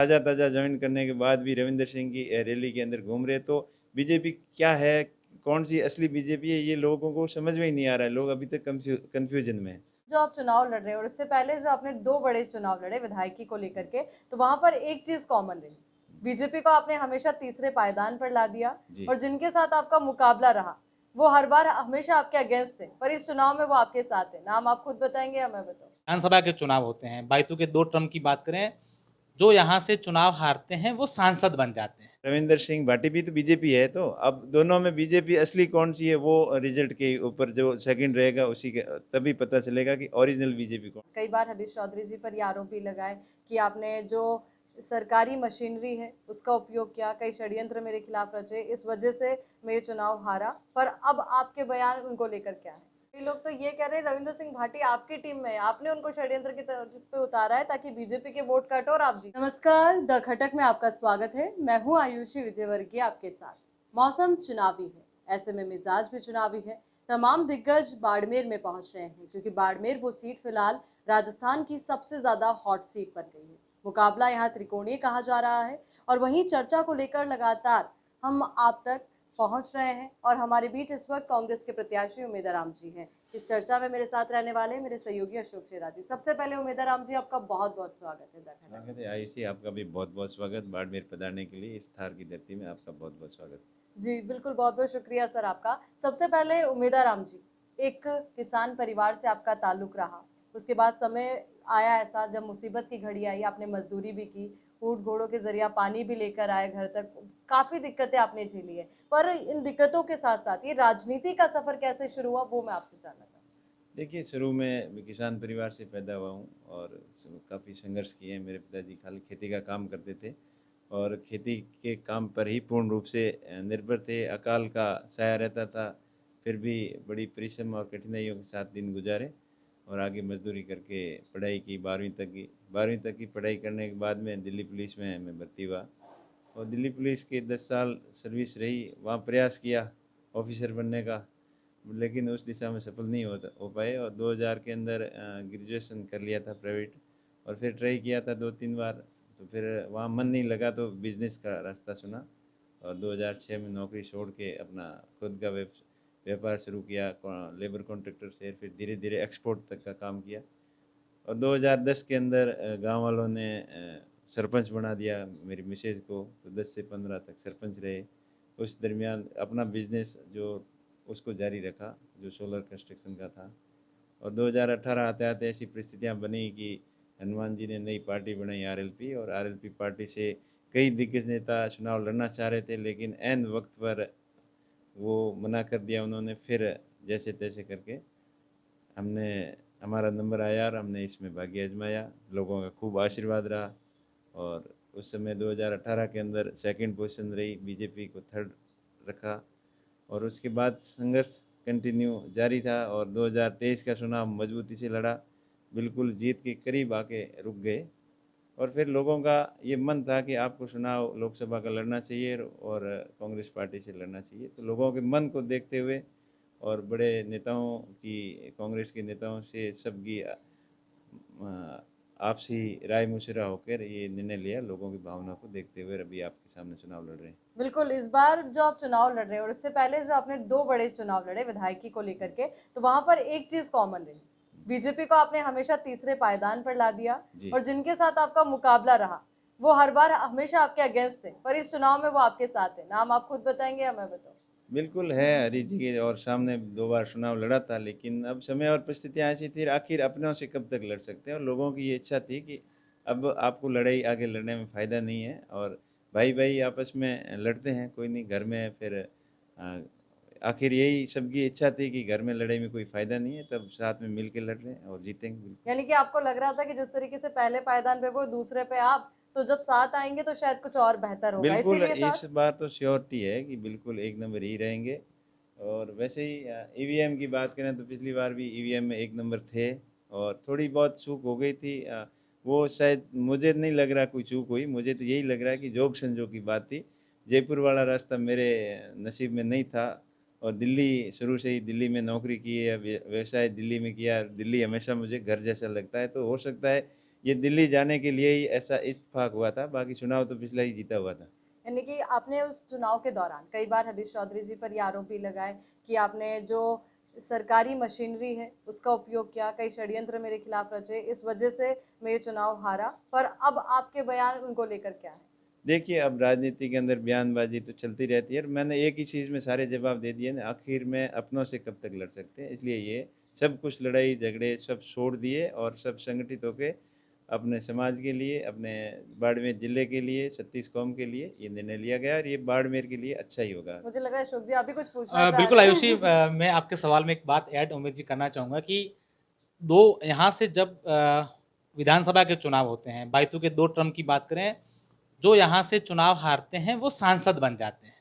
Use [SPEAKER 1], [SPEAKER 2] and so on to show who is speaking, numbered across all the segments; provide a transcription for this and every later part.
[SPEAKER 1] ताज़ा ताज़ा ज्वाइन करने के बाद भी रविंदर सिंह की रैली के अंदर घूम रहे, तो बीजेपी क्या है, कौन सी असली बीजेपी है, ये लोगों को समझ में ही नहीं आ रहा है। लोग अभी तक कंफ्यूजन में हैं।
[SPEAKER 2] जो आप चुनाव लड़ रहे हैं और इससे पहले जो आपने दो बड़े चुनाव लड़े विधायकी को लेकर के, तो वहां पर एक चीज कॉमन रही, बीजेपी को आपने हमेशा तीसरे पायदान पर ला दिया
[SPEAKER 1] जी।
[SPEAKER 2] और जिनके साथ आपका मुकाबला रहा वो हर बार हमेशा आपके अगेंस्ट थे, पर इस चुनाव में वो आपके साथ है। नाम आप खुद बताएंगे या मैं बताऊं?
[SPEAKER 3] विधानसभा के चुनाव होते हैं, बैतूल के 2 टर्म की बात करें, जो यहाँ से चुनाव हारते हैं वो सांसद बन जाते हैं।
[SPEAKER 1] रविंदर सिंह भाटी भी तो बीजेपी है, तो अब दोनों में बीजेपी असली कौन सी है, वो रिजल्ट के ऊपर जो सेकंड रहेगा उसी के तभी पता चलेगा कि ओरिजिनल बीजेपी कौन।
[SPEAKER 2] कई बार हरीश चौधरी जी पर ये आरोप भी लगाए कि आपने जो सरकारी मशीनरी है उसका उपयोग किया, कई षड्यंत्र मेरे खिलाफ रचे, इस वजह से मैं ये चुनाव हारा। पर अब आपके बयान उनको लेकर क्या है? कई लोग तो ये कह रहे हैं रविंद्र सिंह भाटी आपकी टीम में है, आपने उनको षड्यंत्र की तरफ पे उतारा है ताकि बीजेपी के वोट कट और आप जीत। नमस्कार, द खटक में आपका स्वागत है। मैं हूँ आयुषी विजयवर्गीय आपके साथ। मौसम चुनावी है, ऐसे में मिजाज भी चुनावी है। तमाम दिग्गज बाड़मेर में पहुंच रहे हैं क्योंकि बाड़मेर वो सीट फिलहाल राजस्थान की सबसे ज्यादा हॉट सीट बन गई है। मुकाबला यहाँ त्रिकोणीय कहा जा रहा है और वहीं चर्चा को लेकर लगातार हम आप तक पहुंच रहे हैं और हमारे बीच इस वक्त कांग्रेस के प्रत्याशी उमेदराम जी हैं। इस चर्चा में मेरे साथ रहने वाले मेरे सहयोगी अशोक शेरा जी। सबसे पहले उमेदराम जी, आपका बहुत बहुत स्वागत है दरअसल।
[SPEAKER 1] स्वागत है आयुषी, आपका भी बहुत बहुत स्वागत बाड़मेर पधारने के लिए। इस थार की धरती में आपका बहुत बहुत स्वागत।
[SPEAKER 2] जी बिल्कुल, बहुत बहुत शुक्रिया सर आपका। सबसे पहले उमेदराम जी, एक किसान परिवार से आपका ताल्लुक रहा, उसके बाद समय आया ऐसा जब मुसीबत की घड़ी आई, आपने मजदूरी भी की, ऊँट घोड़ों के जरिए पानी भी लेकर आए घर तक, काफी दिक्कतें आपने झेली है। पर इन दिक्कतों के साथ साथ ये राजनीति का सफर कैसे शुरू हुआ वो मैं आपसे जानना चाहूँ।
[SPEAKER 1] देखिए, शुरू में मैं किसान परिवार से पैदा हुआ हूँ और काफ़ी संघर्ष किए हैं। मेरे पिताजी खाली खेती का काम करते थे और खेती के काम पर ही पूर्ण रूप से निर्भर थे। अकाल का साया रहता था, फिर भी बड़ी परिश्रम और कठिनाइयों के साथ दिन गुजारे और आगे मजदूरी करके पढ़ाई की, 12वीं तक की। 12वीं तक की पढ़ाई करने के बाद में दिल्ली पुलिस में मैं भर्ती हुआ और दिल्ली पुलिस के 10 साल सर्विस रही। वहाँ प्रयास किया ऑफिसर बनने का, लेकिन उस दिशा में सफल नहीं हो पाए और 2000 के अंदर ग्रेजुएशन कर लिया था प्राइवेट और फिर ट्राई किया था 2-3 बार, तो फिर वहाँ मन नहीं लगा तो बिजनेस का रास्ता चुना और 2006 में नौकरी छोड़ के अपना खुद का व्यापार शुरू किया, लेबर कॉन्ट्रैक्टर से। फिर धीरे धीरे एक्सपोर्ट तक का काम किया और 2010 के अंदर गांव वालों ने सरपंच बना दिया मेरी मिसेज को, तो 10 से 15 तक सरपंच रहे। उस दरमियान अपना बिजनेस जो उसको जारी रखा, जो सोलर कंस्ट्रक्शन का था। और 2018 आते आते ऐसी परिस्थितियां बनी कि हनुमान जी ने नई पार्टी बनाई आरएलपी, और आरएलपी पार्टी से कई दिग्गज नेता चुनाव लड़ना चाह रहे थे, लेकिन ऐन वक्त पर वो मना कर दिया उन्होंने। फिर जैसे तैसे करके हमने हमारा नंबर आया और हमने इसमें भाग्य आजमाया। लोगों का खूब आशीर्वाद रहा और उस समय 2018 के अंदर सेकंड पोजीशन रही, बीजेपी को थर्ड रखा और उसके बाद संघर्ष कंटिन्यू जारी था और 2023 का चुनाव मजबूती से लड़ा, बिल्कुल जीत के करीब आके रुक गए। और फिर लोगों का ये मन था कि आपको चुनाव लोकसभा का लड़ना चाहिए और कांग्रेस पार्टी से लड़ना चाहिए, तो लोगों के मन को देखते हुए और बड़े नेताओं की, कांग्रेस के नेताओं से सबकी आपसी राय मशवरा होकर ये निर्णय लिया। लोगों की भावना को देखते हुए अभी आपके सामने चुनाव लड़ रहे हैं।
[SPEAKER 2] बिल्कुल, इस बार जो आप चुनाव लड़ रहे हैं और इससे पहले जो आपने दो बड़े चुनाव लड़े विधायकी को लेकर के, तो वहां पर एक चीज कॉमन रही, बीजेपी को आपने हमेशा तीसरे पायदान पर ला दिया
[SPEAKER 1] जी।
[SPEAKER 2] और जिनके साथ आपका मुकाबला रहा वो हर बार हमेशा आपके अगेंस्ट थे, पर इस चुनाव में वो आपके साथ है। नाम आप खुद बताएंगे या मैं बताऊं?
[SPEAKER 1] बिल्कुल है, हरी जी के और सामने 2 बार चुनाव लड़ा था, लेकिन अब समय और परिस्थितियाँ ऐसी थी, आखिर अपनों से कब तक लड़ सकते हैं। और लोगों की ये इच्छा थी कि अब आपको लड़ाई आगे लड़ने में फ़ायदा नहीं है और भाई भाई आपस में लड़ते हैं, कोई नहीं घर में। फिर अ, आखिर यही सबकी इच्छा थी कि घर में लड़ाई में कोई फ़ायदा नहीं है, तब साथ में मिल के लड़ रहे हैं और जीतेंगे बिल्कुल।
[SPEAKER 2] यानी कि आपको लग रहा था कि जिस तरीके से पहले पायदान पे वो दूसरे पे आप, तो जब साथ आएंगे तो शायद कुछ और बेहतर होगा,
[SPEAKER 1] बिल्कुल,
[SPEAKER 2] इसीलिए
[SPEAKER 1] इस
[SPEAKER 2] साथ।
[SPEAKER 1] बार तो श्योरिटी है कि बिल्कुल एक नंबर ही रहेंगे। और वैसे ही ईवीएम की बात करें तो पिछली बार भी ईवीएम में एक नंबर थे और थोड़ी बहुत चूक हो गई थी। वो शायद मुझे नहीं लग रहा कोई चूक हुई, मुझे तो यही लग रहा है कि जोग संजोग की बात थी। जयपुर वाला रास्ता मेरे नसीब में नहीं था और दिल्ली, शुरू से ही दिल्ली में नौकरी की है, व्यवसाय दिल्ली में किया, दिल्ली हमेशा मुझे घर जैसा लगता है। तो हो सकता है ये दिल्ली जाने के लिए ही ऐसा इत्तेफाक हुआ था, बाकी चुनाव तो पिछला ही जीता हुआ था।
[SPEAKER 2] यानी कि आपने उस चुनाव के दौरान कई बार हरीश चौधरी जी पर ये आरोप भी लगाए कि आपने जो सरकारी मशीनरी है उसका उपयोग किया, कई षड्यंत्र मेरे खिलाफ रचे, इस वजह से मैं ये चुनाव हारा। पर अब आपके बयान उनको लेकर क्या है?
[SPEAKER 1] देखिए, अब राजनीति के अंदर बयानबाजी तो चलती रहती है और मैंने एक ही चीज़ में सारे जवाब दे दिए ना, आखिर में अपनों से कब तक लड़ सकते हैं। इसलिए ये सब कुछ लड़ाई झगड़े सब छोड़ दिए और सब संगठित होके अपने समाज के लिए, अपने बाड़मेर ज़िले के लिए, 36 कौम के लिए ये निर्णय लिया गया और ये बाड़मेर के लिए अच्छा ही होगा।
[SPEAKER 2] मुझे लग रहा है अशोक जी आप भी कुछ पूछना चाह
[SPEAKER 3] बिल्कुल
[SPEAKER 2] रहे
[SPEAKER 3] आयुषी,
[SPEAKER 2] हैं।
[SPEAKER 3] मैं आपके सवाल में एक बात ऐड उमेद जी करना चाहूँगा कि दो यहाँ से जब विधानसभा के चुनाव होते हैं, बाइतू के 2 टर्म की बात करें, जो यहाँ से चुनाव हारते हैं वो सांसद बन जाते हैं।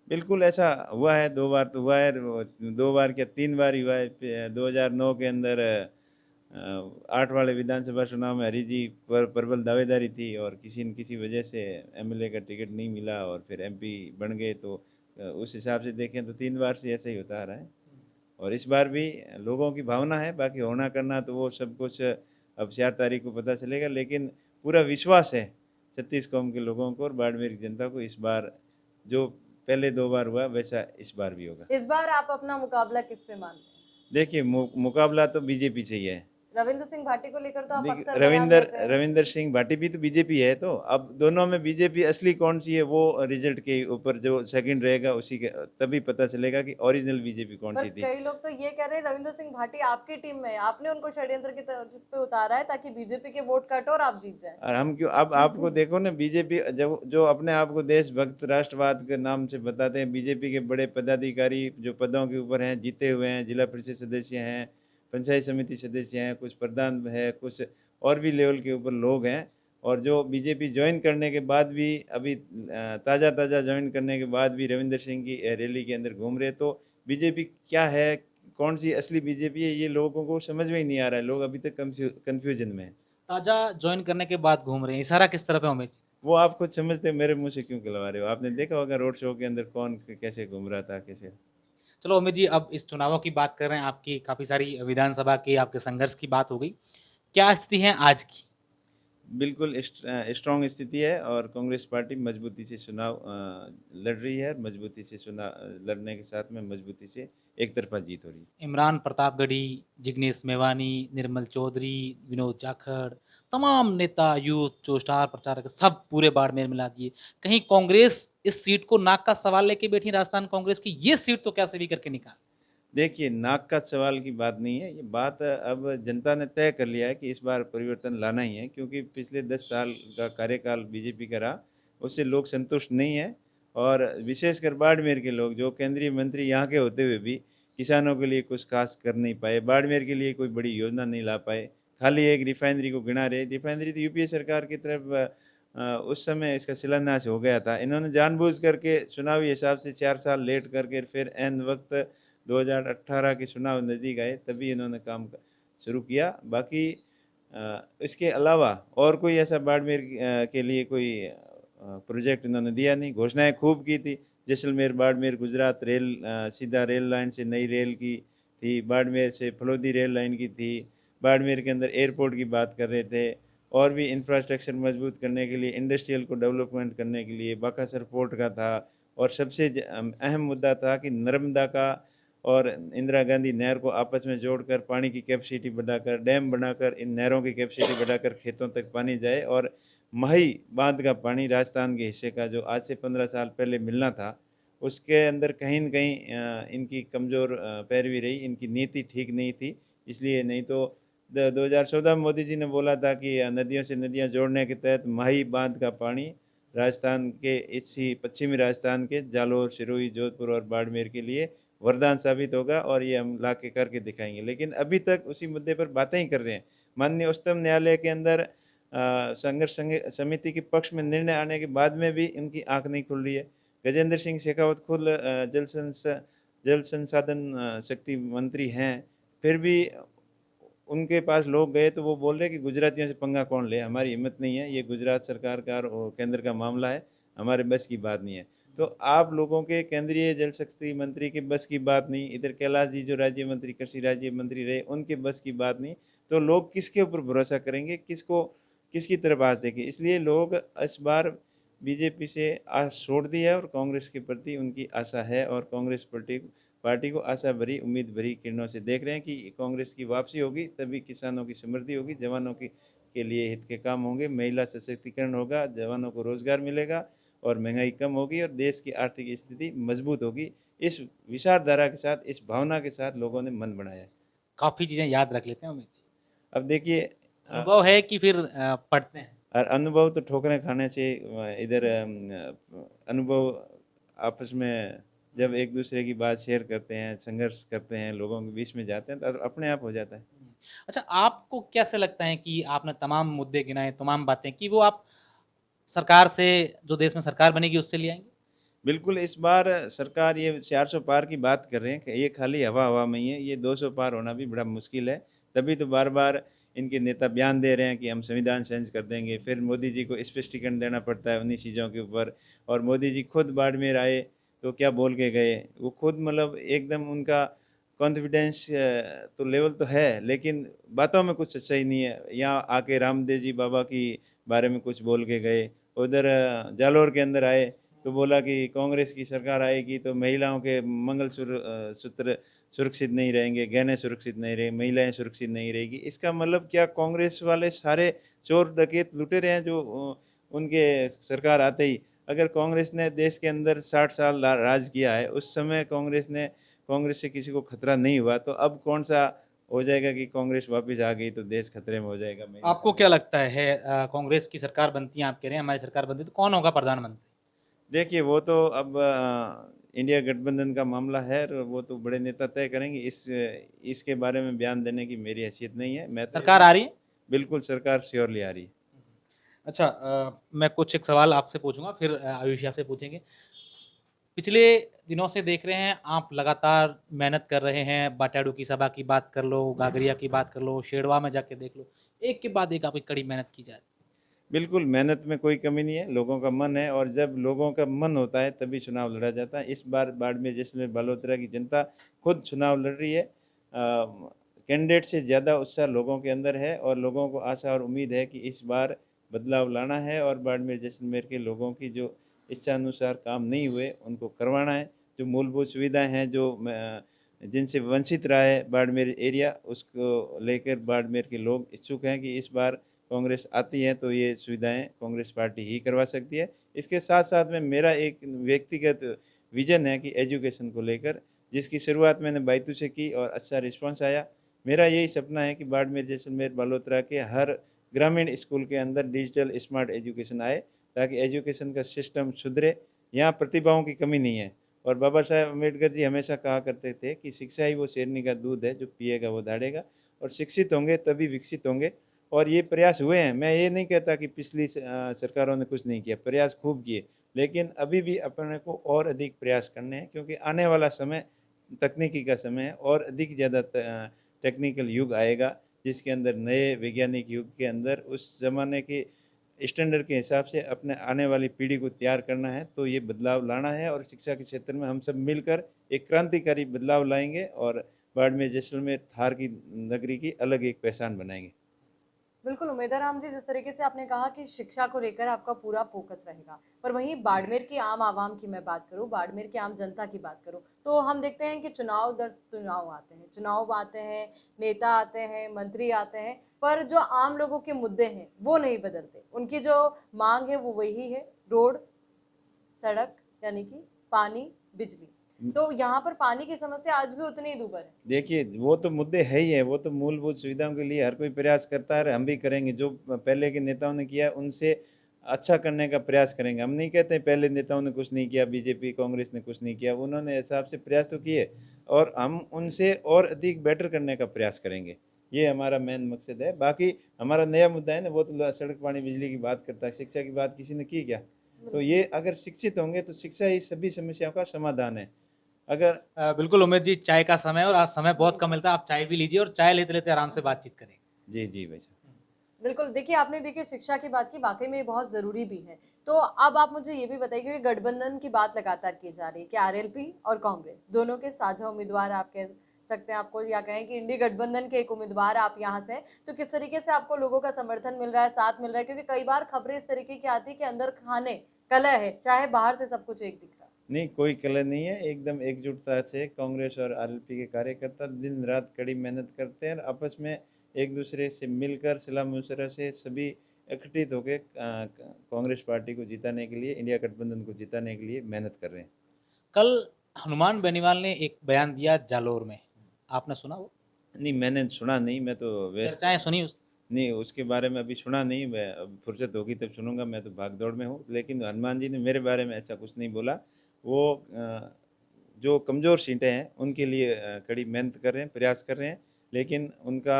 [SPEAKER 1] बिल्कुल ऐसा हुआ है, 2 बार तो हुआ है, 2 बार क्या 3 बार ही हुआ है। 2009 के अंदर 8 वाले विधानसभा चुनाव में हरी जी पर प्रबल दावेदारी थी और किसी न किसी वजह से एमएलए का टिकट नहीं मिला और फिर एमपी बन गए। तो उस हिसाब से देखें तो 3 बार से ऐसा ही होता आ रहा है और इस बार भी लोगों की भावना है, बाकी होना करना तो वो सब कुछ अब 4 तारीख को पता चलेगा। लेकिन पूरा विश्वास है 36 कौम के लोगों को और बाड़मेर की जनता को, इस बार जो पहले 2 बार हुआ वैसा इस बार भी होगा।
[SPEAKER 2] इस बार आप अपना मुकाबला किससे मानते हैं?
[SPEAKER 1] देखिए, मुकाबला तो बीजेपी से ही है।
[SPEAKER 2] रविंद्र सिंह भाटी को लेकर तो आप
[SPEAKER 1] देखिए,
[SPEAKER 2] अक्सर बयान देते हैं।
[SPEAKER 1] रविंदर सिंह भाटी भी तो बीजेपी है, तो अब दोनों में बीजेपी असली कौन सी है वो रिजल्ट के ऊपर जो सेकंड रहेगा उसी के तभी पता चलेगा कि ओरिजिनल बीजेपी कौन
[SPEAKER 2] पर
[SPEAKER 1] सी थी।
[SPEAKER 2] कई लोग तो ये कह रहे हैं रविंद्र सिंह भाटी आपकी टीम में है, आपने उनको षड्यंत्र की तरफ पे उतारा है ताकि बीजेपी के वोट कट और आप जीत जाए।
[SPEAKER 1] और हम क्यों, अब आपको देखो ना, बीजेपी जब जो अपने आप को देशभक्त राष्ट्रवाद के नाम से बताते हैं, बीजेपी के बड़े पदाधिकारी जो पदों के ऊपर हैं, जीते हुए हैं, जिला परिषद सदस्य हैं, पंचायत समिति सदस्य हैं, कुछ प्रधान है, कुछ और भी लेवल के ऊपर लोग हैं। और जो बीजेपी ज्वाइन करने के बाद भी अभी ताज़ा ताज़ा ज्वाइन करने के बाद भी रविंदर सिंह की रैली के अंदर घूम रहे, तो बीजेपी क्या है, कौन सी असली बीजेपी है, ये लोगों को समझ में ही नहीं आ रहा है। लोग अभी तक कंफ्यूजन में हैं।
[SPEAKER 3] ताज़ा जॉइन करने के बाद घूम रहे हैं, इशारा किस तरफ है उमेद जी?
[SPEAKER 1] वो आप खुद समझते हो, मेरे मुंह से क्यों खिलवा रहे हो? आपने देखा होगा रोड शो के अंदर कौन कैसे घूम रहा था, कैसे।
[SPEAKER 3] चलो उमेद जी, अब इस चुनावों की बात कर रहे हैं, आपकी काफ़ी सारी विधानसभा की आपके संघर्ष की बात हो गई। क्या स्थिति है आज की?
[SPEAKER 1] बिल्कुल स्ट्रॉन्ग स्थिति है और कांग्रेस पार्टी मजबूती से चुनाव लड़ रही है। मजबूती से चुनाव लड़ने के साथ में मजबूती से एक तरफा जीत हो रही है।
[SPEAKER 3] इमरान प्रतापगढ़ी, जिग्नेश मेवानी, निर्मल चौधरी, विनोद जाखड़, तमाम नेता, यूथ जो स्टार प्रचारक सब पूरे बाड़मेर मिला दिए। कहीं कांग्रेस इस सीट को नाक का सवाल लेके बैठी, राजस्थान कांग्रेस की ये सीट तो कैसे भी करके निकाल।
[SPEAKER 1] देखिए, नाक का सवाल की बात नहीं है, ये बात अब जनता ने तय कर लिया है कि इस बार परिवर्तन लाना ही है, क्योंकि पिछले 10 साल का कार्यकाल बीजेपी का रहा, उससे लोग संतुष्ट नहीं हैं। और विशेषकर बाड़मेर के लोग, जो केंद्रीय मंत्री यहाँ के होते हुए भी किसानों के लिए कुछ खास कर नहीं पाए, बाड़मेर के लिए कोई बड़ी योजना नहीं ला पाए, खाली एक रिफाइनरी को गिना रहे। रिफाइनरी तो यूपीए सरकार की तरफ उस समय इसका शिलान्यास हो गया था। इन्होंने जानबूझ करके चुनावी हिसाब से 4 साल लेट करके फिर ऐन वक्त 2018 के चुनाव नज़दीक आए तभी इन्होंने काम शुरू किया। बाकी इसके अलावा और कोई ऐसा बाड़मेर के लिए कोई प्रोजेक्ट इन्होंने दिया नहीं। घोषणाएं खूब की थी, जैसलमेर बाड़मेर गुजरात रेल सीधा रेल लाइन से नई रेल की थी, बाड़मेर से फलोदी रेल लाइन की थी, बाड़मेर के अंदर एयरपोर्ट की बात कर रहे थे, और भी इंफ्रास्ट्रक्चर मजबूत करने के लिए, इंडस्ट्रियल को डेवलपमेंट करने के लिए बाकासर पोर्ट का था। और सबसे अहम मुद्दा था कि नर्मदा का और इंदिरा गांधी नहर को आपस में जोड़कर पानी की कैपेसिटी बढ़ाकर, डैम बनाकर, इन नहरों की कैपेसिटी बढ़ाकर खेतों तक पानी जाए। और माही बांध का पानी राजस्थान के हिस्से का जो आज से 15 साल पहले मिलना था, उसके अंदर कहीं न कहीं इनकी कमज़ोर पैरवी रही, इनकी नीति ठीक नहीं थी। इसलिए नहीं तो 2014 में मोदी जी ने बोला था कि नदियों से नदियाँ जोड़ने के तहत माही बांध का पानी राजस्थान के, इसी पश्चिमी राजस्थान के जालोर, सिरोही, जोधपुर और बाड़मेर के लिए वरदान साबित होगा और ये हम ला के करके दिखाएंगे। लेकिन अभी तक उसी मुद्दे पर बातें ही कर रहे हैं। माननीय उच्चतम न्यायालय के अंदर संघर्ष समिति के पक्ष में निर्णय आने के बाद में भी इनकी आंख नहीं खुल रही है। गजेंद्र सिंह शेखावत खुद जल संसाधन शक्ति मंत्री हैं, फिर भी उनके पास लोग गए तो वो बोल रहे कि गुजरातियों से पंगा कौन ले, हमारी हिम्मत नहीं है, ये गुजरात सरकार का और केंद्र का मामला है, हमारे बस की बात नहीं है। तो आप लोगों के केंद्रीय जल शक्ति मंत्री के बस की बात नहीं, इधर कैलाश जी जो राज्य मंत्री, कृषि राज्य मंत्री रहे, उनके बस की बात नहीं। तो लोग किसके ऊपर भरोसा करेंगे, किसकी तरफ आस देंगे। इसलिए लोग इस बार बीजेपी से आस छोड़ दी है और कांग्रेस के प्रति उनकी आशा है, और कांग्रेस पार्टी को आशा भरी उम्मीद भरी किरणों से देख रहे हैं कि कांग्रेस की वापसी होगी, तभी किसानों की समृद्धि होगी, जवानों की के लिए हित के काम होंगे, महिला सशक्तिकरण होगा, जवानों को रोजगार मिलेगा और महंगाई कम होगी और देश की आर्थिक स्थिति मजबूत होगी। इस विचारधारा के साथ, इस भावना के साथ लोगों ने मन बनाया है।
[SPEAKER 3] काफ़ी चीज़ें याद रख लेते हैं उमेश जी।
[SPEAKER 1] अब देखिए
[SPEAKER 3] अनुभव है कि फिर पढ़ते हैं?
[SPEAKER 1] और अनुभव तो ठोकरें खाने से इधर अनुभव आपस में जब एक दूसरे की बात शेयर करते हैं, संघर्ष करते हैं, लोगों के बीच में जाते हैं, तो अपने आप हो जाता है।
[SPEAKER 3] अच्छा, आपको कैसे लगता है कि आपने तमाम मुद्दे गिनाए, तमाम बातें की, वो आप सरकार से, जो देश में सरकार बनेगी उससे ले आएँगे?
[SPEAKER 1] बिल्कुल, इस बार सरकार ये 400 पार की बात कर रहे हैं कि ये खाली हवा-हवा में ही है, ये 200 पार होना भी बड़ा मुश्किल है। तभी तो बार-बार इनके नेता बयान दे रहे हैं कि हम संविधान चेंज कर देंगे, फिर मोदी जी को स्पष्टीकरण देना पड़ता है उन्हीं चीज़ों के ऊपर। और मोदी जी खुद बाड़मेर आए, तो क्या बोल के गए? वो खुद मतलब एकदम उनका कॉन्फिडेंस तो लेवल तो है, लेकिन बातों में कुछ सच्चाई नहीं है। यहाँ आके रामदेव जी बाबा की बारे में कुछ बोल के गए, उधर जालौर के अंदर आए तो बोला कि कांग्रेस की सरकार आएगी तो महिलाओं के सूत्र सुरक्षित नहीं रहेंगे, गहने सुरक्षित नहीं रहेंगे, महिलाएं सुरक्षित नहीं रहेगी। इसका मतलब क्या कांग्रेस वाले सारे चोर डकैत लुटेरे हैं जो उनके सरकार आते ही। अगर कांग्रेस ने देश के अंदर 60 साल राज किया है, उस समय कांग्रेस से किसी को खतरा नहीं हुआ, तो अब कौन सा हो जाएगा कि कांग्रेस वापस आ गई तो देश खतरे में हो जाएगा।
[SPEAKER 3] आपको क्या लगता है कांग्रेस की सरकार बनती है, आप कह रहे हैं हमारी सरकार बनती है, तो कौन होगा प्रधानमंत्री?
[SPEAKER 1] देखिए वो तो अब इंडिया गठबंधन का मामला है और वो तो बड़े नेता तय करेंगे। इसके बारे में बयान देने की मेरी हैसियत नहीं है। मैं तो
[SPEAKER 3] सरकार आ रही है?
[SPEAKER 1] बिल्कुल सरकार श्योरली आ रही है।
[SPEAKER 3] अच्छा, मैं कुछ एक सवाल आपसे पूछूँगा, फिर आयुषी आपसे पूछेंगे। पिछले दिनों से देख रहे हैं आप लगातार मेहनत कर रहे हैं, बाटाडू की सभा की बात कर लो, गागरिया की बात कर लो, शेरवा में जाके देख लो, एक के बाद एक आपकी कड़ी मेहनत की जा रही है।
[SPEAKER 1] बिल्कुल, मेहनत में कोई कमी नहीं है, लोगों का मन है और जब लोगों का मन होता है तभी चुनाव लड़ा जाता है। इस बार बाड़मेर जैसलमेर बालोतरा की जनता खुद चुनाव लड़ रही है। कैंडिडेट से ज़्यादा उत्साह लोगों के अंदर है और लोगों को आशा और उम्मीद है कि इस बार बदलाव लाना है और बाड़मेर जैसलमेर के लोगों की जो इच्छानुसार काम नहीं हुए उनको करवाना है। जो मूलभूत सुविधाएँ हैं जिनसे वंचित रहा है बाड़मेर एरिया, उसको लेकर बाड़मेर के लोग इच्छुक हैं कि इस बार कांग्रेस आती है तो ये सुविधाएं कांग्रेस पार्टी ही करवा सकती है। इसके साथ साथ में मेरा एक व्यक्तिगत विजन है कि एजुकेशन को लेकर, जिसकी शुरुआत मैंने बैतूल से की और अच्छा रिस्पांस आया। मेरा यही सपना है कि बाड़मेर जैसलमेर बालोतरा के हर ग्रामीण स्कूल के अंदर डिजिटल स्मार्ट एजुकेशन आए, ताकि एजुकेशन का सिस्टम सुधरे। यहाँ प्रतिभाओं की कमी नहीं है और बाबा साहेब अम्बेडकर जी हमेशा कहा करते थे कि शिक्षा ही वो शेरनी का दूध है, जो पिएगा वो दहाड़ेगा। और शिक्षित होंगे तभी विकसित होंगे। और ये प्रयास हुए हैं। मैं ये नहीं कहता कि पिछली सरकारों ने कुछ नहीं किया, प्रयास खूब किए, लेकिन अभी भी अपने को और अधिक प्रयास करने हैं, क्योंकि आने वाला समय तकनीकी का समय है और अधिक ज़्यादा टेक्निकल युग आएगा, जिसके अंदर नए वैज्ञानिक युग के अंदर उस ज़माने के स्टैंडर्ड के हिसाब से अपने आने वाली पीढ़ी को तैयार करना है। तो ये बदलाव लाना है और शिक्षा के क्षेत्र में हम सब मिलकर एक क्रांतिकारी बदलाव लाएंगे और बाड़मेर जैसलमेर थार की नगरी की अलग एक पहचान बनाएंगे।
[SPEAKER 2] बिल्कुल उमेद है राम जी, जिस तरीके से आपने कहा कि शिक्षा को लेकर आपका पूरा फोकस रहेगा, पर वहीं बाड़मेर की आम आवाम की मैं बात करूं, बाड़मेर की आम जनता की बात करूं, तो हम देखते हैं कि चुनाव दर चुनाव आते हैं, नेता आते हैं, मंत्री आते हैं, पर जो आम लोगों के मुद्दे हैं वो नहीं बदलते। उनकी जो मांग है वो वही है, रोड, सड़क, यानी कि पानी, बिजली। तो यहाँ पर पानी की समस्या आज भी उतनी ही दूभर है।
[SPEAKER 1] देखिए, वो तो मुद्दे है ही है, वो तो मूलभूत सुविधाओं के लिए हर कोई प्रयास करता है और हम भी करेंगे। जो पहले के नेताओं ने किया उनसे अच्छा करने का प्रयास करेंगे। हम नहीं कहते पहले नेताओं ने कुछ नहीं किया, बीजेपी कांग्रेस ने कुछ नहीं किया, उन्होंने हिसाब से प्रयास तो किए और हम उनसे और अधिक बेटर करने का प्रयास करेंगे। ये हमारा मेन मकसद है। बाकी हमारा नया मुद्दा है ना, वो तो सड़क, पानी, बिजली की बात करता है। शिक्षा की बात किसी ने की क्या? तो ये अगर शिक्षित होंगे तो शिक्षा ही सभी समस्याओं का समाधान है। अगर
[SPEAKER 3] बिल्कुल उमेश जी, चाय का समय है और आज समय बहुत कम मिलता है, आप चाय भी लीजिए और चाय लेते-लेते आराम से बातचीत करें।
[SPEAKER 1] जी, जी भाई साहब।
[SPEAKER 2] बिल्कुल, देखिए आपने देखिए शिक्षा की बात की, वाक़ई में ये बहुत ज़रूरी भी है। तो अब आप मुझे ये भी बताइए कि गठबंधन की बात लगातार की जा रही है कि आरएलपी और कांग्रेस दोनों के साझा उम्मीदवार आपके सकते हैं आपको, या कहें कि इंडी गठबंधन के एक उम्मीदवार आप यहाँ से हैं, तो किस तरीके से आपको लोगों का समर्थन मिल रहा है, साथ मिल रहा है? क्योंकि कई बार खबरें इस तरीके की आती है कि अंदर खाने कलह है, चाहे बाहर से सब कुछ एक दिख रहा है।
[SPEAKER 1] नहीं, कोई कलह नहीं है, एकदम एकजुटता से कांग्रेस और आरएलपी के कार्यकर्ता दिन रात कड़ी मेहनत करते हैं और आपस में एक दूसरे से मिलकर सलाह मशवरा से सभी एकत्रित होकर कांग्रेस पार्टी को जिताने के लिए, इंडिया गठबंधन को जिताने के लिए मेहनत कर रहे हैं।
[SPEAKER 3] कल हनुमान बेनीवाल ने एक बयान दिया जालोर में, आपने सुना वो?
[SPEAKER 1] नहीं, मैंने सुना नहीं, मैं तो व्यस्त
[SPEAKER 3] चर्चाएं सुनी उस
[SPEAKER 1] नहीं, उसके बारे में अभी सुना नहीं, मैं अब फुर्सत होगी तब सुनूंगा, मैं तो भाग दौड़ में हूँ। लेकिन हनुमान जी ने मेरे बारे में ऐसा कुछ नहीं बोला। वो जो कमज़ोर सीटें हैं उनके लिए कड़ी मेहनत कर रहे हैं, प्रयास कर रहे हैं, लेकिन उनका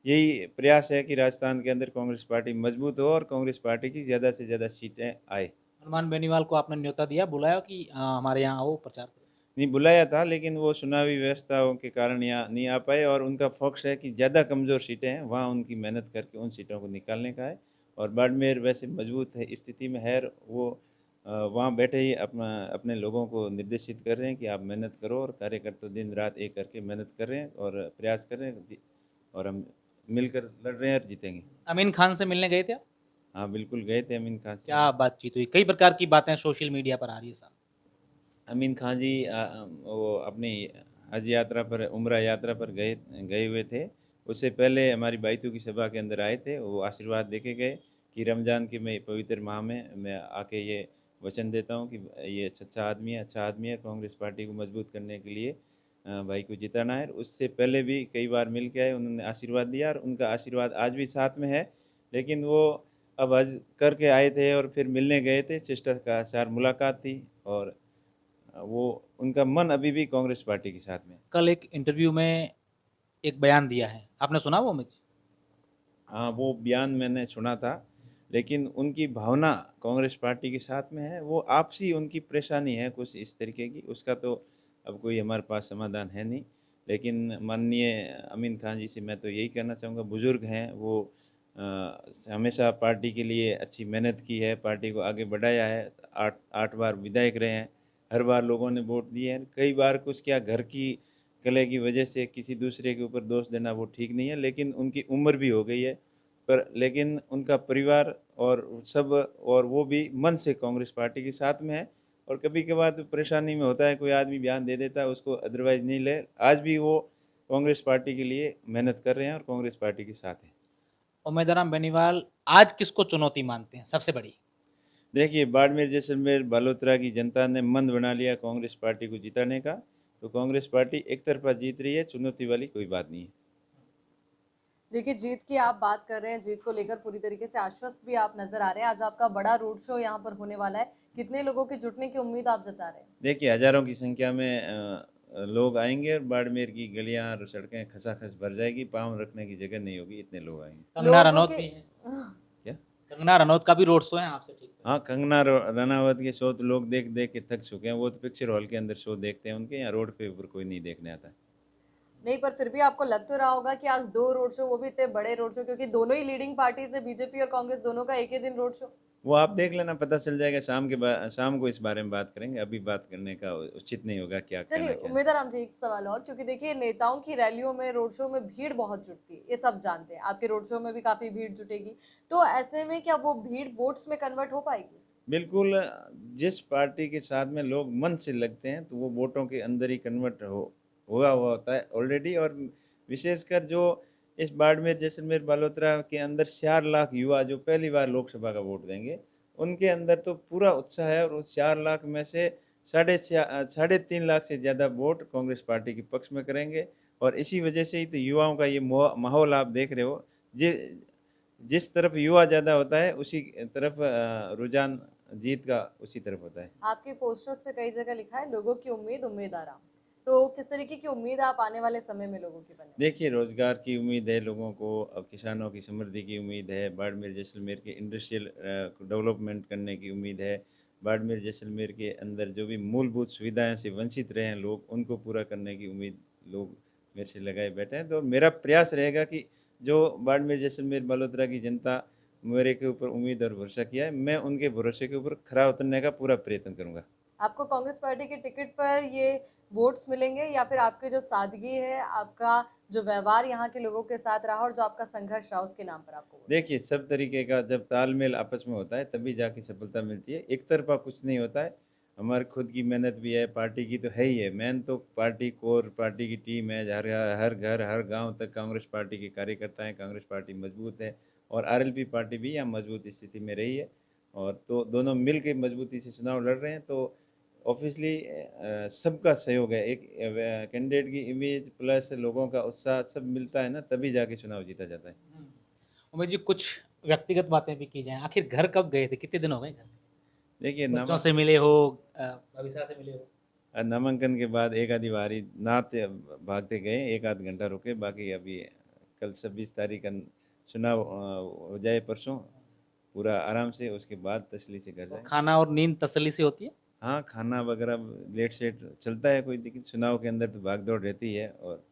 [SPEAKER 1] यही प्रयास है कि राजस्थान के अंदर कांग्रेस पार्टी मजबूत हो और कांग्रेस पार्टी की ज़्यादा से ज़्यादा सीटें आए।
[SPEAKER 3] हनुमान बेनीवाल को आपने न्योता दिया, बुलाया कि हमारे यहाँ आओ प्रचार करो?
[SPEAKER 1] नहीं, बुलाया था, लेकिन वो चुनावी व्यवस्थाओं के कारण यहाँ नहीं आ पाए और उनका फोकस है कि ज़्यादा कमज़ोर सीटें हैं वहाँ उनकी मेहनत करके उन सीटों को निकालने का है। और बाड़मेर वैसे मजबूत है स्थिति में है, और वो वहाँ बैठे ही अपना अपने लोगों को निर्देशित कर रहे हैं कि आप मेहनत करो, और कार्यकर्ता दिन रात एक करके मेहनत कर रहे हैं और प्रयास कर रहे हैं, और हम मिलकर लड़ रहे हैं और जीतेंगे।
[SPEAKER 3] अमीन खान से मिलने गए थे आप?
[SPEAKER 1] हाँ, बिल्कुल गए थे अमीन खान से।
[SPEAKER 3] क्या बातचीत हुई? कई प्रकार की बातें सोशल मीडिया पर आ रही है साहब।
[SPEAKER 1] अमीन खान जी वो अपनी हज यात्रा पर, उम्रा यात्रा पर गए गए हुए थे। उससे पहले हमारी बाइतू की सभा के अंदर आए थे। वो आशीर्वाद देके गए कि रमज़ान के मैं पवित्र माह में मैं आके ये वचन देता हूँ कि ये अच्छा आदमी है, कांग्रेस पार्टी को मजबूत करने के लिए भाई को जिताना है। उससे पहले भी कई बार मिल के आए, उन्होंने आशीर्वाद दिया और उनका आशीर्वाद आज भी साथ में है। लेकिन वो अब हज करके आए थे और फिर मिलने गए थे, शिष्टाचार मुलाकात थी, और वो उनका मन अभी भी कांग्रेस पार्टी के साथ में है।
[SPEAKER 3] कल एक इंटरव्यू में एक बयान दिया है, आपने सुना वो अमित जी?
[SPEAKER 1] हाँ, वो बयान मैंने सुना था, लेकिन उनकी भावना कांग्रेस पार्टी के साथ में है। वो आपसी उनकी परेशानी है कुछ इस तरीके की, उसका तो अब कोई हमारे पास समाधान है नहीं। लेकिन माननीय अमीन खान जी से मैं तो यही कहना चाहूँगा, बुज़ुर्ग हैं वो, हमेशा पार्टी के लिए अच्छी मेहनत की है, पार्टी को आगे बढ़ाया है। 8 बार विधायक रहे हैं, हर बार लोगों ने वोट दिए हैं। कई बार कुछ क्या घर की कलह की वजह से किसी दूसरे के ऊपर दोष देना वो ठीक नहीं है, लेकिन उनकी उम्र भी हो गई है। पर लेकिन उनका परिवार और सब, और वो भी मन से कांग्रेस पार्टी के साथ में है। और कभी कभार तो परेशानी में होता है, कोई आदमी बयान दे देता है, उसको अदरवाइज नहीं ले, आज भी वो कांग्रेस पार्टी के लिए मेहनत कर रहे हैं और कांग्रेस पार्टी के साथ हैं।
[SPEAKER 3] उम्मेदवार बेनीवाल आज किसको चुनौती मानते हैं सबसे बड़ी?
[SPEAKER 1] देखिए, बाड़मेर जैसलमेर बालोतरा की जनता ने मन बना लिया कांग्रेस पार्टी को जिताने का, तो कांग्रेस पार्टी एक तरफा जीत रही है, चुनौती वाली कोई बात नहीं है।
[SPEAKER 2] देखिए, जीत की आप बात कर रहे हैं, जीत को लेकर पूरी तरीके से आश्वस्त भी आप नजर आ रहे हैं। आज आपका बड़ा रोड शो यहाँ पर होने वाला है, कितने लोगों के जुटने की उम्मीद आप जता रहे हैं?
[SPEAKER 1] देखिए, हज़ारों की संख्या में लोग आएंगे और बाड़मेर की गलियां और सड़कें खचाखच भर जाएगी, पाँव रखने की जगह नहीं होगी, इतने लोग आएंगे।
[SPEAKER 3] कंगना
[SPEAKER 2] लोगों
[SPEAKER 3] रनौत
[SPEAKER 2] के
[SPEAKER 3] भी है,
[SPEAKER 1] क्या?
[SPEAKER 3] कंगना रनौत का भी रोड शो है आपसे ठीक है?
[SPEAKER 1] हाँ, कंगना रनावत के शो तो लोग देख देख के थक चुके हैं। वो तो पिक्चर हॉल के अंदर शो देखते हैं उनके, यहाँ रोड पे ऊपर कोई नहीं देखने आता।
[SPEAKER 2] नहीं, पर फिर भी आपको लग तो रहा होगा कि आज 2 रोड शो, वो भी इतने बड़े रोड शो, क्योंकि दोनों ही लीडिंग पार्टीज़ है, बीजेपी और कांग्रेस दोनों का एक ही दिन रोड शो।
[SPEAKER 1] वो आप देख लेना, पता चल जाएगा। शाम को इस बारे में बात करेंगे, अभी बात करने का उचित नहीं होगा क्या
[SPEAKER 2] चलिए,
[SPEAKER 1] कहना क्या नहीं।
[SPEAKER 2] उम्मीदवार राम जी, एक सवाल और, क्योंकि देखिए नेताओं की रैलियों में, रोड शो में भीड़ बहुत जुटती है, ये सब जानते हैं। आपके रोड शो में भी काफ़ी भीड़ जुटेगी। तो ऐसे में क्या वो भीड़ वोट्स में कन्वर्ट हो पाएगी?
[SPEAKER 1] बिल्कुल, जिस पार्टी के साथ में लोग मन से लगते हैं तो वो वोटों के अंदर ही कन्वर्ट हुआ हुआ होता है ऑलरेडी। और विशेषकर जो इस बाड़मेर जैसलमेर बालोतरा के अंदर 4 लाख युवा जो पहली बार लोकसभा का वोट देंगे, उनके अंदर तो पूरा उत्साह है, और उस 4 लाख में से 3.5 लाख से ज़्यादा वोट कांग्रेस पार्टी के पक्ष में करेंगे। और इसी वजह से ही तो युवाओं का ये माहौल आप देख रहे हो। जि जिस तरफ युवा ज़्यादा होता है उसी तरफ रुझान जीत का उसी तरफ होता है।
[SPEAKER 2] आपके पोस्टर्स पे कई जगह लिखा है, लोगों की उम्मीद आराम। तो किस तरीके की उम्मीद आप आने वाले समय में लोगों की बने?
[SPEAKER 1] देखिए, रोज़गार की उम्मीद है लोगों को, अब किसानों की समृद्धि की उम्मीद है, बाड़मेर जैसलमेर के इंडस्ट्रियल डेवलपमेंट करने की उम्मीद है, बाड़मेर जैसलमेर के अंदर जो भी मूलभूत सुविधाएं से वंचित रहे हैं लोग, उनको पूरा करने की उम्मीद लोग मेरे से लगाए बैठे हैं। तो मेरा प्रयास रहेगा कि जो बाड़मेर जैसलमेर बालोतरा की जनता मेरे के ऊपर उम्मीद और भरोसा किया है, मैं उनके भरोसे के ऊपर खरा उतरने का पूरा प्रयत्न करूँगा।
[SPEAKER 2] आपको कांग्रेस पार्टी के टिकट पर ये वोट्स मिलेंगे या फिर आपकी जो सादगी है, आपका जो व्यवहार यहाँ के लोगों के साथ रहा और जो आपका संघर्ष रहा उसके नाम पर आपको वोट?
[SPEAKER 1] देखिए, सब तरीके का जब तालमेल आपस में होता है तभी जाके सफलता मिलती है। एक तरफ़ा कुछ नहीं होता है। हमारी खुद की मेहनत भी है, पार्टी की तो है ही है। मेन तो पार्टी कोर पार्टी की टीम है। हर घर, हर गाँव तक कांग्रेस पार्टी के कार्यकर्ता हैं। कांग्रेस पार्टी मजबूत है और आरएलपी पार्टी भी यहाँ मजबूत स्थिति में रही है और तो दोनों मिल के मजबूती से चुनाव लड़ रहे हैं। तो ऑब्वियसली सबका सहयोग है। एक कैंडिडेट की इमेज प्लस लोगों का उत्साह सब मिलता है ना, तभी जाके चुनाव जीता जाता है।
[SPEAKER 3] उमेश जी, कुछ व्यक्तिगत बातें भी की जाएँ। आखिर घर कब गए थे? कितने दिन हो गए घर गए?
[SPEAKER 1] देखिए
[SPEAKER 3] बच्चों से मिले हो, अभिसा से मिले हो?
[SPEAKER 1] नामांकन के बाद एक आधी बारी नहाते भागते गए, एक आध घंटा रुके, बाकी अभी कल 26 तारीख का चुनाव हो जाए परसों पूरा आराम से, उसके बाद तसल्ली से घर
[SPEAKER 3] और
[SPEAKER 1] जाएंगे।
[SPEAKER 3] खाना और नींद तसल्ली से होती है?
[SPEAKER 1] हाँ, खाना वगैरह लेट सेट चलता है, कोई दिक्कत चुनाव के अंदर तो भाग दौड़ रहती है। और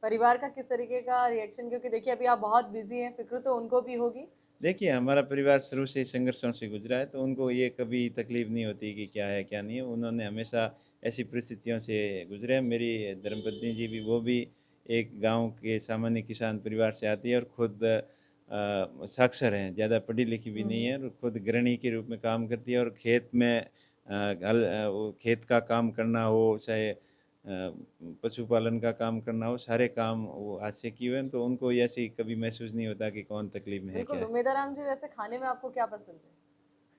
[SPEAKER 2] परिवार का किस तरीके का रिएक्शन, क्योंकि देखिए अभी आप बहुत बिजी हैं, फिक्र तो उनको भी होगी।
[SPEAKER 1] देखिए, हमारा परिवार शुरू से संघर्षों से गुजरा है, तो उनको ये कभी तकलीफ नहीं होती कि क्या है क्या नहीं है। उन्होंने हमेशा ऐसी परिस्थितियों से गुजरे हैं। मेरी धर्मपत्नी जी भी, वो भी एक गांव के सामान्य किसान परिवार से आती है और खुद साक्षर हैं, ज़्यादा पढ़ी लिखी भी नहीं है और खुद गृहिणी के रूप में काम करती है और खेत में वो खेत का काम करना हो, चाहे पशुपालन का काम करना हो, सारे काम वो हाथ से किए हुए हैं, तो उनको ऐसे कभी महसूस नहीं होता कि कौन तकलीफ में है, क्या
[SPEAKER 2] बिल्कुल,
[SPEAKER 1] है।
[SPEAKER 2] उमेदाराम जी, वैसे खाने में आपको क्या पसंद है?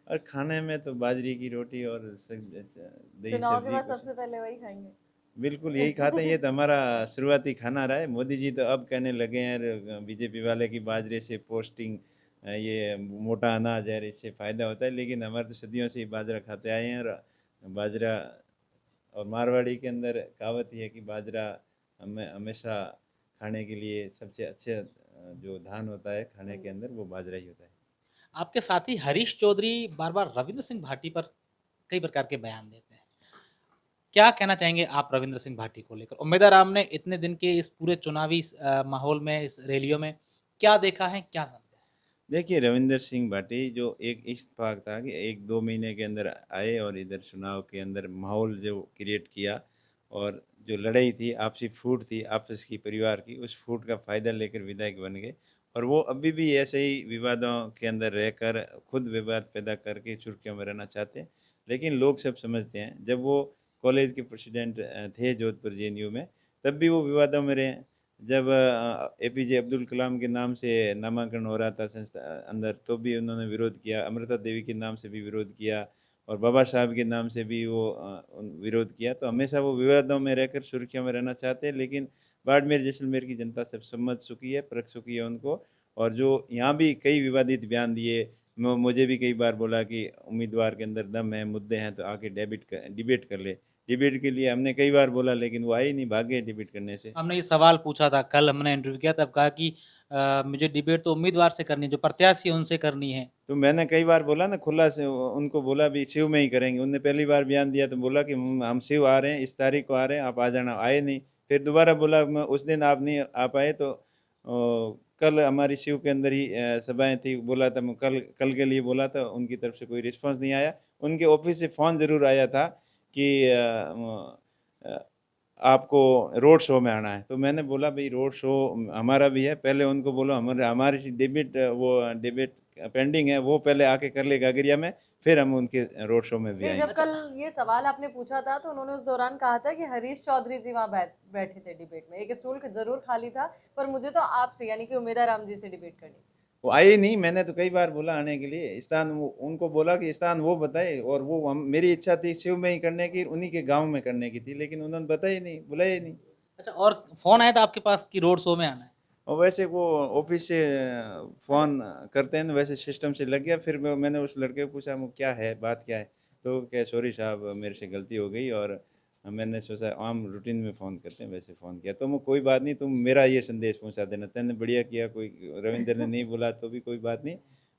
[SPEAKER 1] और खाने में तो बाजरे की रोटी और दही
[SPEAKER 2] चुनाव के
[SPEAKER 1] सब्जी
[SPEAKER 2] बाद
[SPEAKER 1] पसंद।
[SPEAKER 2] सबसे पहले वही खाएँगे।
[SPEAKER 1] बिल्कुल यही खाते हैं, ये तो हमारा शुरुआती खाना रहा है। मोदी जी तो अब कहने लगे हैं बीजेपी वाले की बाजरे से पोस्टिंग ये मोटा अनाज है, इससे फ़ायदा होता है, लेकिन हमारे तो सदियों से ही बाजरा खाते आए हैं। और बाजरा, और मारवाड़ी के अंदर कहावत ये है कि बाजरा हमें हमेशा खाने के लिए सबसे अच्छे जो धान होता है खाने के अंदर, वो बाजरा ही होता है।
[SPEAKER 3] आपके साथी हरीश चौधरी बार-बार रविंद्र सिंह भाटी पर कई प्रकार के बयान देते हैं। क्या कहना चाहेंगे आप रविंद्र सिंह भाटी को लेकर? उम्मीदवार राम ने इतने दिन के इस पूरे चुनावी माहौल में, इस रैलियों में क्या देखा है, क्या समझा है?
[SPEAKER 1] देखिए, रविंदर सिंह भाटी जो एक इत्तेफाक था कि 1-2 महीने के अंदर आए और इधर चुनाव के अंदर माहौल जो क्रिएट किया और जो लड़ाई थी, आपसी फूट थी आपस की परिवार की, उस फूट का फ़ायदा लेकर विधायक बन गए। और वो अभी भी ऐसे ही विवादों के अंदर रहकर खुद विवाद पैदा करके सुर्खियों में रहना चाहते हैं। लेकिन लोग सब समझते हैं, जब वो कॉलेज के प्रेसिडेंट थे जोधपुर जेएनयू में, तब भी वो विवादों में रहे। जब एपीजे अब्दुल कलाम के नाम से नामांकन हो रहा था संस्था अंदर, तो भी उन्होंने विरोध किया। अमृता देवी के नाम से भी विरोध किया और बाबा साहब के नाम से भी वो विरोध किया। तो हमेशा वो विवादों में रहकर सुर्खियों में रहना चाहते हैं। लेकिन बाड़मेर जैसलमेर की जनता सब समझ चुकी है, परख चुकी है उनको। और जो यहाँ भी कई विवादित बयान दिए, मुझे भी कई बार बोला कि उम्मीदवार के अंदर दम है, मुद्दे हैं, तो आके डिबेट कर ले। डिबेट के लिए हमने कई बार बोला, लेकिन वो आए ही नहीं, भागे डिबेट करने से।
[SPEAKER 3] हमने ये सवाल पूछा था, कल हमने इंटरव्यू किया तब कहा कि मुझे डिबेट तो उम्मीदवार से करनी है, जो प्रत्याशी है उनसे करनी है।
[SPEAKER 1] तो मैंने कई बार बोला ना, खुला से उनको बोला भी शिव में ही करेंगे। उनने पहली बार बयान दिया तो बोला कि हम शिव आ रहे हैं, इस तारीख को आ रहे हैं, आप आ जाना। आए नहीं। फिर दोबारा बोला, मैं उस दिन आप नहीं आ पाए तो कल हमारी शिव के अंदर ही सभाएं थी, बोला था मैं कल कल के लिए बोला था। उनकी तरफ से कोई रिस्पांस नहीं आया। उनके ऑफिस से फ़ोन ज़रूर आया था कि आपको रोड शो में आना है। तो मैंने बोला भाई रोड शो हमारा भी है, पहले उनको बोलो हमारी डिबेट पेंडिंग है, वो पहले आके कर ले गागरिया में, फिर हम उनके रोड शो में भी
[SPEAKER 2] नहीं, जब
[SPEAKER 1] आएंगे।
[SPEAKER 2] कल ये सवाल आपने पूछा था तो उन्होंने उस दौरान कहा था कि हरीश चौधरी जी वहाँ बैठे थे डिबेट में। एक स्टूल ज़रूर खाली था, पर मुझे तो आपसे यानी कि उमेदाराम जी से डिबेट करनी थी।
[SPEAKER 1] वो आए नहीं। मैंने तो कई बार बोला आने के लिए, स्थान उनको बोला कि स्थान वो बताए, और वो मेरी इच्छा थी शिव में ही करने की, उन्हीं के गाँव में करने की थी, लेकिन उन्होंने बताया ही नहीं, बुलाया ही नहीं।
[SPEAKER 3] अच्छा, और फ़ोन आया था आपके पास कि रोड शो में आना है?
[SPEAKER 1] और वैसे वो ऑफिस से फ़ोन करते हैं ना, वैसे सिस्टम से लग गया। फिर मैंने उस लड़के को पूछा, वो क्या है, बात क्या है? तो क्या, सॉरी साहब मेरे से गलती हो गई और मैंने सोचा आम रूटीन में फ़ोन करते हैं, वैसे फ़ोन किया। तो मैं, कोई बात नहीं, तुम मेरा ये संदेश पहुंचा देना, तैने बढ़िया किया। कोई रविंद्र ने नहीं बोला तो भी कोई बात नहीं,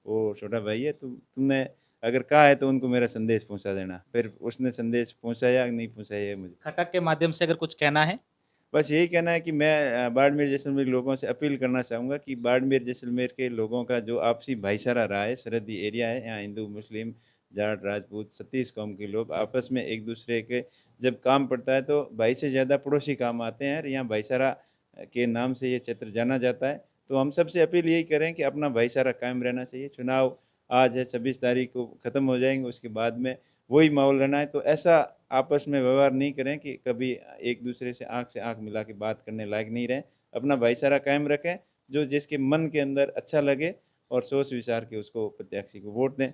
[SPEAKER 1] वो छोटा भाई है। तुमने अगर कहा है तो उनको मेरा संदेश पहुंचा देना। फिर उसने संदेश पहुंचाया कि नहीं पहुंचाया, ये मुझे
[SPEAKER 3] खटक के माध्यम से अगर कुछ कहना है?
[SPEAKER 1] बस यही कहना है कि मैं बाड़मेर जैसलमेर के लोगों से अपील करना चाहूँगा कि बाड़मेर जैसलमेर के लोगों का जो आपसी भाईचारा रहा है, सरहदी एरिया है, यहाँ हिंदू मुस्लिम जाट, राजपूत, 36 कौम के लोग आपस में एक दूसरे के जब काम पड़ता है तो भाई से ज़्यादा पड़ोसी काम आते हैं और यहाँ भाईचारा के नाम से ये क्षेत्र जाना जाता है। तो हम सबसे अपील यही करें कि अपना भाईचारा कायम रहना चाहिए। चुनाव आज है, 26 तारीख को ख़त्म हो जाएँगे, उसके बाद में वही माहौल रहना है। तो ऐसा आपस में व्यवहार नहीं करें कि कभी एक दूसरे से आँख मिला के बात करने लायक नहीं रहें। अपना भाईचारा कायम रखें, जो जिसके मन के अंदर अच्छा लगे और सोच विचार के उसको प्रत्याशी को वोट दें।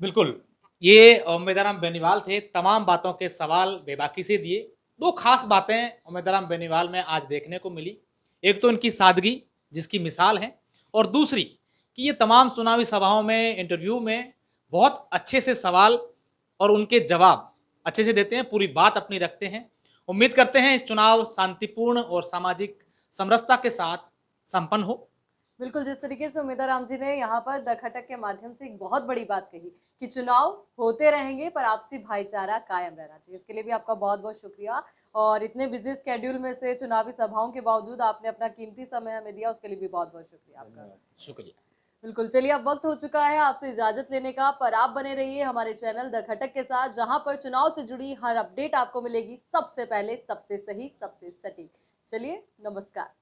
[SPEAKER 3] बिल्कुल, ये उम्मीदवार बेनीवाल थे, तमाम बातों के सवाल बेबाकी से दिए। 2 खास बातें उम्मीदवार बेनीवाल में आज देखने को मिली। एक तो इनकी सादगी, जिसकी मिसाल है, और दूसरी कि ये तमाम चुनावी सभाओं में, इंटरव्यू में बहुत अच्छे से सवाल और उनके जवाब अच्छे से देते हैं, पूरी बात अपनी रखते हैं। उम्मीद करते हैं इस चुनाव शांतिपूर्ण और सामाजिक समरसता के साथ संपन्न हो।
[SPEAKER 2] बिल्कुल, जिस तरीके से उमेदा राम जी ने यहाँ पर द खटक के माध्यम से एक बहुत बड़ी बात कही कि चुनाव होते रहेंगे पर आपसी भाईचारा कायम रहना चाहिए। इसके लिए भी आपका बहुत-बहुत शुक्रिया और इतने बिज़ी शेड्यूल में से चुनावी सभाओं के बावजूद आपने अपना कीमती समय हमें दिया, उसके लिए भी बहुत-बहुत शुक्रिया आपका।
[SPEAKER 3] शुक्रिया।
[SPEAKER 2] बिल्कुल, चलिए अब वक़्त हो चुका है आपसे इजाज़त लेने का, पर आप बने रहिए हमारे चैनल द खटक के साथ, जहाँ पर चुनाव से जुड़ी हर अपडेट आपको मिलेगी सबसे पहले, सबसे सही, सबसे सटीक। चलिए, नमस्कार।